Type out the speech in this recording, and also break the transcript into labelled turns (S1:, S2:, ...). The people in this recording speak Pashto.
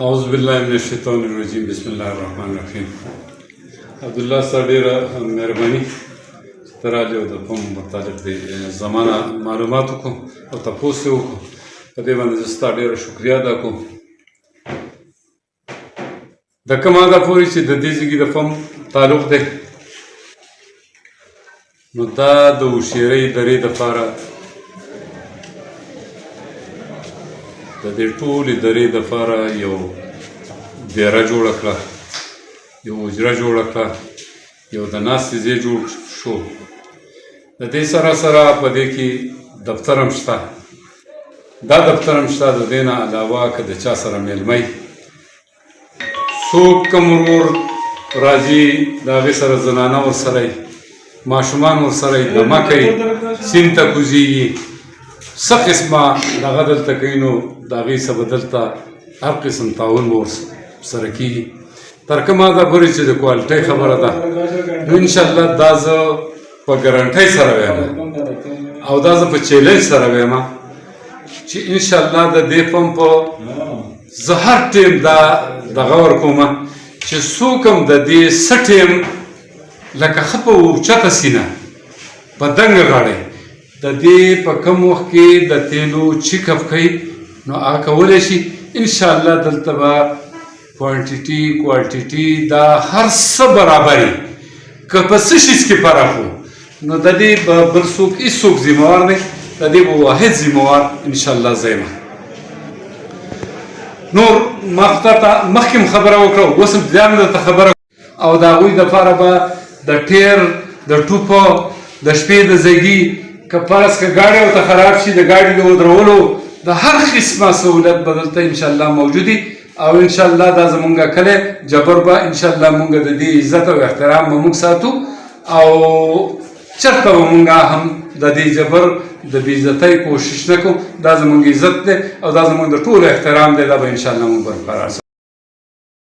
S1: أعوذ بالله من الشيطان الرجيم بسم الله الرحمن الرحيم. عبدالله صاحب ډېره مهرباني ته راغلې او د فم متعلق د زمانه معلومات وکړو او تپوس یې وکړو. په دې باندې زه ستا ډېره شکریه ادا کوم. د کوم حده پورې چې د دې ځایګي د فم تعلق دی نو دا د هوښیارۍ درې دپاره د دې ټولې درې دپاره یو دیره جوړه کړه، یو حجره جوړه کړه، یو د ناستې ځای جوړ شو. د دې سره سره په دې کې دفتر هم شته. دا دفتر هم شته. د دې نه علاوه که د چا سره میلمه څوک کوم ورور راځي د هغې سره زنانه ورسره وي، ماشومان ورسره وي، دمه کوي، سیند ته کوزېږي، څه قسمه دغه دلته کوي نو د هغې څه به دلته هر قسم تعاون به ورسره کېږي. تر کومه حده پورې چې د کوالټۍ خبره ده نو انشاءالله دا زه په ګرانټۍ سره وایم او دا زه په چیلنج سره وایم چې انشاءالله د دې فم په زه هر ټیم دا دغه ورکوم چې څوک هم د دې څه ټیم لکه ښه په اوچته سینه په دنګه غاړې د دې په کم وخت کې د تیلو چیک اپ کوي نو هغه کولی شي انشاءالله دلته به کوانټیټي کوالټیټي دا هر څه برابري که په څه شیز کې فرق و نو د دې به بل څوک هېڅوک ذمهوار دی، د دې به واحد ذمهوار انشاءالله زه یم. نور ما مخکې هم خبره وکړه، اوس هم بیا هم درته خبره او د هغوی دپاره به د ټیر د ټوپو د شپې د زګي که فرض که ګاډی ورته خراب شي د ګاډي د ودرولو د هر قسمه سهولت به دلته انشاءالله موجود وي او انشاءالله دا زمونږ کلی جبر به انشاءالله مونږ د دې عزت او احترام به مونږ ساتو او چېرته به مونږ هم د دې جبر د بې عزتۍ کوشش نه کوو. دا زمونږ عزت دی او دا زمونږ د ټولو احترام دی، دا به انشاءالله مونږ برقرار ساتو.